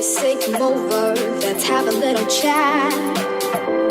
say come over, let's have a little chat.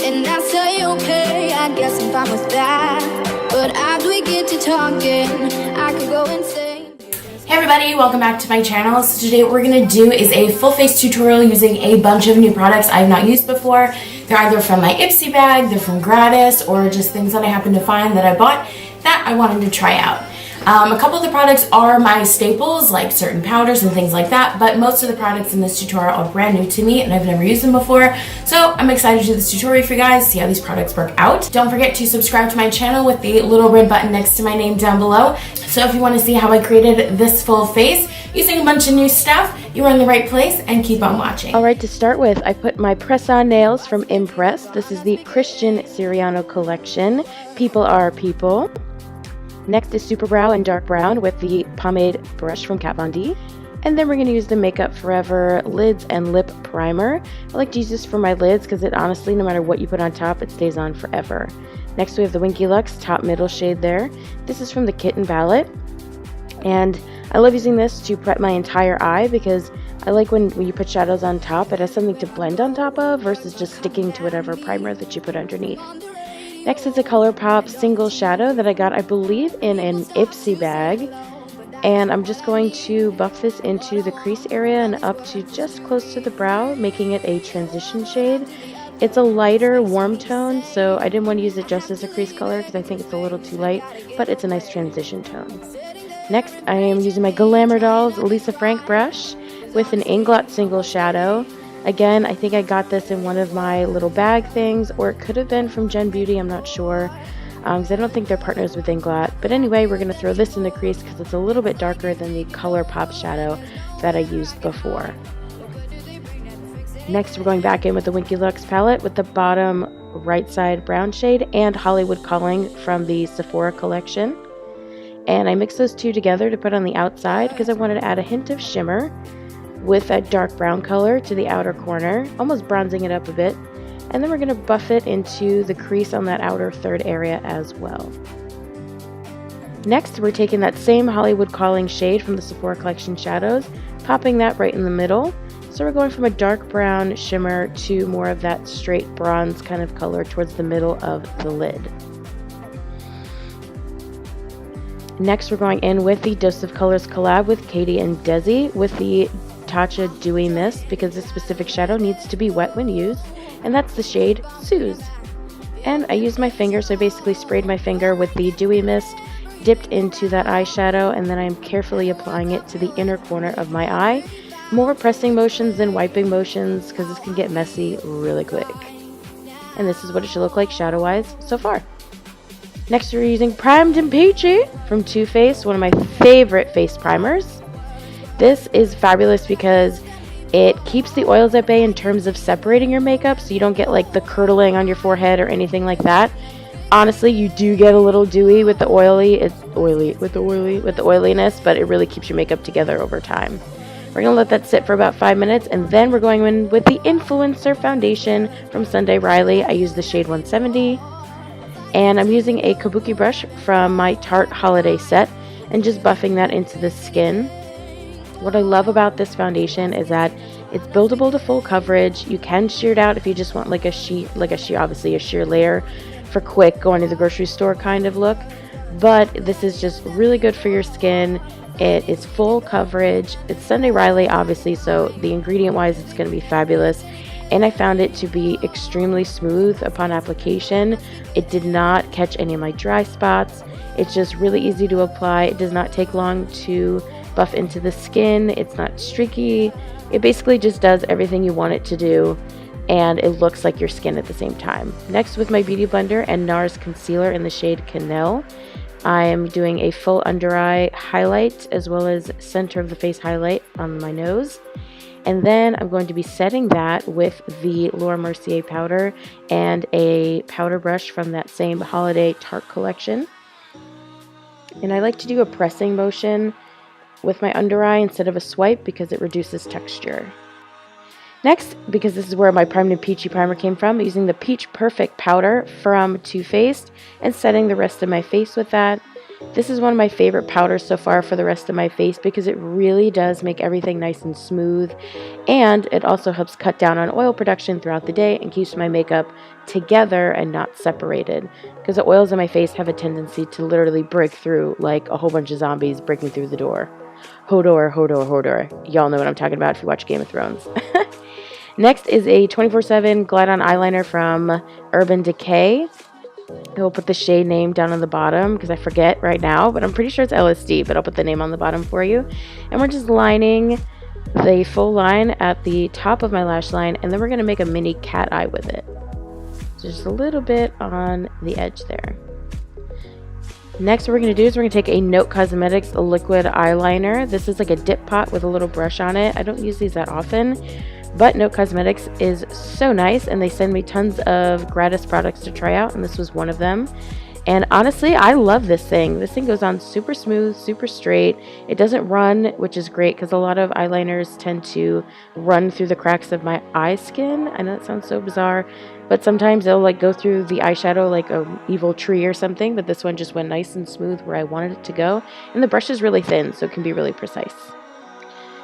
And I say okay, I guess I'm fine with that. But as we get to talking, I could go insane. Hey everybody, welcome back to my channel. So today what we're going to do is a full face tutorial using a bunch of new products I've not used before. They're either from my Ipsy bag, they're from Gratis, or just things that I happened to find that I bought that I wanted to try out. A couple of the products are my staples, like certain powders and things like that, but most of the products in this tutorial are brand new to me and I've never used them before. So I'm excited to do this tutorial for you guys, see how these products work out. Don't forget to subscribe to my channel with the little red button next to my name down below. So if you want to see how I created this full face using a bunch of new stuff, you're in the right place, and keep on watching. Alright, to start with, I put my press-on nails from Impress. This is the Christian Siriano collection. People are people. Next is Super Brow in dark brown with the pomade brush from Kat Von D. And then we're going to use the Makeup Forever Lids and Lip Primer. I like to use this for my lids because it honestly, no matter what you put on top, it stays on forever. Next we have the Winky Lux top middle shade there. This is from the Kitten palette. And I love using this to prep my entire eye because I like when you put shadows on top, it has something to blend on top of versus just sticking to whatever primer that you put underneath. Next is a ColourPop single shadow that I got, I believe, in an Ipsy bag. And I'm just going to buff this into the crease area and up to just close to the brow, making it a transition shade. It's a lighter, warm tone, so I didn't want to use it just as a crease color because I think it's a little too light, but it's a nice transition tone. Next, I am using my Glamour Dolls Lisa Frank brush with an Inglot single shadow. Again, I think I got this in one of my little bag things, or it could have been from Gen Beauty, I'm not sure, because I don't think they're partners with Inglot. But anyway, we're going to throw this in the crease because it's a little bit darker than the ColourPop shadow that I used before. Next, we're going back in with the Winky Lux palette with the bottom right side brown shade and Hollywood Calling from the Sephora collection. And I mix those two together to put on the outside because I wanted to add a hint of shimmer with that dark brown color to the outer corner, almost bronzing it up a bit. And then we're going to buff it into the crease on that outer third area as well. Next, we're taking that same Hollywood Calling shade from the Sephora collection shadows, popping that right in the middle. So we're going from a dark brown shimmer to more of that straight bronze kind of color towards the middle of the lid. Next, we're going in with the Dose of Colors collab with Katie and Desi with the Tatcha Dewy Mist because this specific shadow needs to be wet when used, and that's the shade Suze. And I used my finger, so I basically sprayed my finger with the Dewy Mist, dipped into that eyeshadow, and then I'm carefully applying it to the inner corner of my eye. More pressing motions than wiping motions because this can get messy really quick. And this is what it should look like shadow-wise so far. Next, we're using Primed and Peachy from Too Faced, one of my favorite face primers. This is fabulous because it keeps the oils at bay in terms of separating your makeup, so you don't get like the curdling on your forehead or anything like that. Honestly, you do get a little dewy with the oiliness, but it really keeps your makeup together over time. We're going to let that sit for about 5 minutes, and then we're going in with the Influencer Foundation from Sunday Riley. I use the shade 170, and I'm using a kabuki brush from my Tarte Holiday set and just buffing that into the skin. What I love about this foundation is that it's buildable to full coverage. You can shear it out if you just want like a sheer layer for quick going to the grocery store kind of look. But this is just really good for your skin. It is full coverage. It's Sunday Riley, obviously, so the ingredient wise it's going to be fabulous. And I found it to be extremely smooth upon application. It did not catch any of my dry spots. It's just really easy to apply. It does not take long to buff into the skin. It's not streaky. It basically just does everything you want it to do, and it looks like your skin at the same time. Next, with my Beauty Blender and NARS concealer in the shade Canel, I am doing a full under eye highlight as well as center of the face highlight on my nose. And then I'm going to be setting that with the Laura Mercier powder and a powder brush from that same holiday Tarte collection. And I like to do a pressing motion with my under eye instead of a swipe because it reduces texture. Next, because this is where my Primed and Peachy primer came from, I'm using the Peach Perfect powder from Too Faced and setting the rest of my face with that. This is one of my favorite powders so far for the rest of my face because it really does make everything nice and smooth, and it also helps cut down on oil production throughout the day and keeps my makeup together and not separated, because the oils in my face have a tendency to literally break through like a whole bunch of zombies breaking through the door. Hodor, Hodor, Hodor. Y'all know what I'm talking about if you watch Game of Thrones. Next is a 24/7 Glide-On eyeliner from Urban Decay. I will put the shade name down on the bottom because I forget right now, but I'm pretty sure it's LSD, but I'll put the name on the bottom for you. And we're just lining the full line at the top of my lash line, and then we're going to make a mini cat eye with it. So just a little bit on the edge there. Next, what we're going to do is we're going to take a Note Cosmetics liquid eyeliner. This is like a dip pot with a little brush on it. I don't use these that often, but Note Cosmetics is so nice, and they send me tons of gratis products to try out, and this was one of them. And honestly, I love this thing. This thing goes on super smooth, super straight. It doesn't run, which is great because a lot of eyeliners tend to run through the cracks of my eye skin. I know that sounds so bizarre, but sometimes they'll like go through the eyeshadow like an evil tree or something, but this one just went nice and smooth where I wanted it to go. And the brush is really thin, so it can be really precise.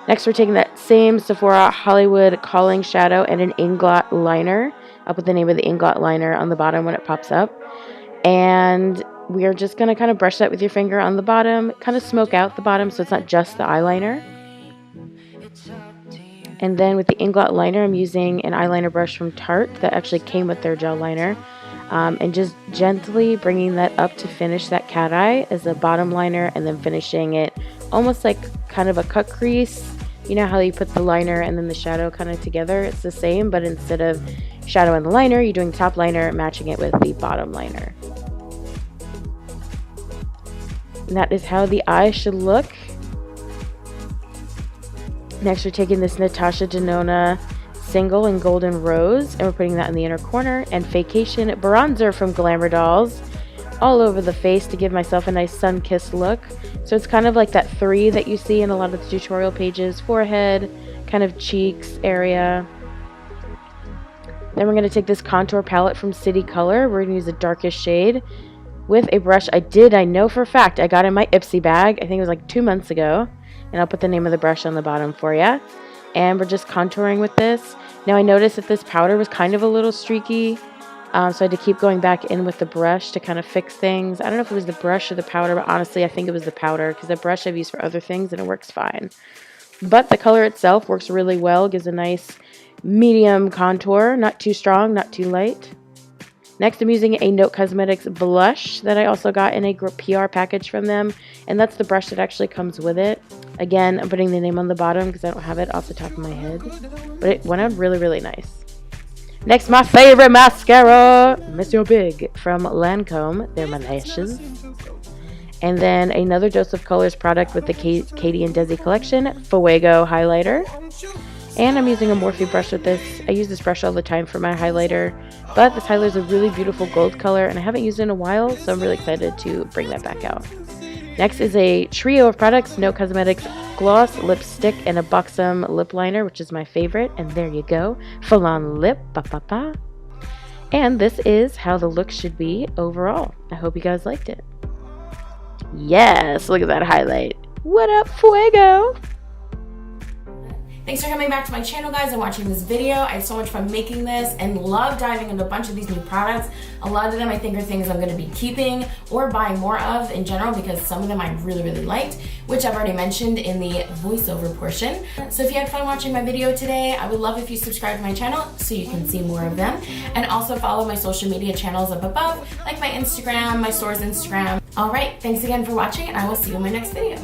Next, we're taking that same Sephora Hollywood Calling Shadow and an Inglot liner. I'll put the name of the Inglot liner on the bottom when it pops up. And we are just going to kind of brush that with your finger on the bottom, kind of smoke out the bottom so it's not just the eyeliner. And then with the Inglot liner, I'm using an eyeliner brush from Tarte that actually came with their gel liner. And just gently bringing that up to finish that cat eye as a bottom liner, and then finishing it almost like kind of a cut crease. You know how you put the liner and then the shadow kind of together? It's the same, but instead of shadow and the liner, you're doing top liner, matching it with the bottom liner. And that is how the eye should look. Next, we're taking this Natasha Denona single in Golden Rose, and we're putting that in the inner corner, and Vacation bronzer from Glamour Dolls all over the face to give myself a nice sun-kissed look. So it's kind of like that 3 that you see in a lot of the tutorial pages: forehead, kind of cheeks area. Then we're going to take this contour palette from City Color. We're going to use the darkest shade with a brush I know for a fact I got in my Ipsy bag. I think it was like 2 months ago, and I'll put the name of the brush on the bottom for you. And we're just contouring with this. Now I noticed that this powder was kind of a little streaky, so I had to keep going back in with the brush to kind of fix things. I don't know if it was the brush or the powder, but honestly I think it was the powder, because the brush I've used for other things and it works fine. But the color itself works really well, gives a nice medium contour, not too strong, not too light. Next, I'm using a Note Cosmetics blush that I also got in a PR package from them, and that's the brush that actually comes with it. Again, I'm putting the name on the bottom because I don't have it off the top of my head, but it went out really, really nice. Next, my favorite mascara, Monsieur Big from Lancome. They're my lashes. And then another Dose of Colors product with the Katie and Desi collection, Fuego highlighter. And I'm using a Morphe brush with this. I use this brush all the time for my highlighter, but this highlighter is a really beautiful gold color, and I haven't used it in a while, so I'm really excited to bring that back out. Next is a trio of products: Note Cosmetics gloss, lipstick, and a Buxom lip liner, which is my favorite. And there you go, full on lip, ba ba ba. And this is how the look should be overall. I hope you guys liked it. Yes, look at that highlight. What up, Fuego? Thanks for coming back to my channel, guys, and watching this video. I had so much fun making this and love diving into a bunch of these new products. A lot of them I think are things I'm going to be keeping or buying more of in general, because some of them I really, really liked, which I've already mentioned in the voiceover portion. So if you had fun watching my video today, I would love if you subscribe to my channel so you can see more of them. And also follow my social media channels up above, like my Instagram, my store's Instagram. All right, thanks again for watching, and I will see you in my next video.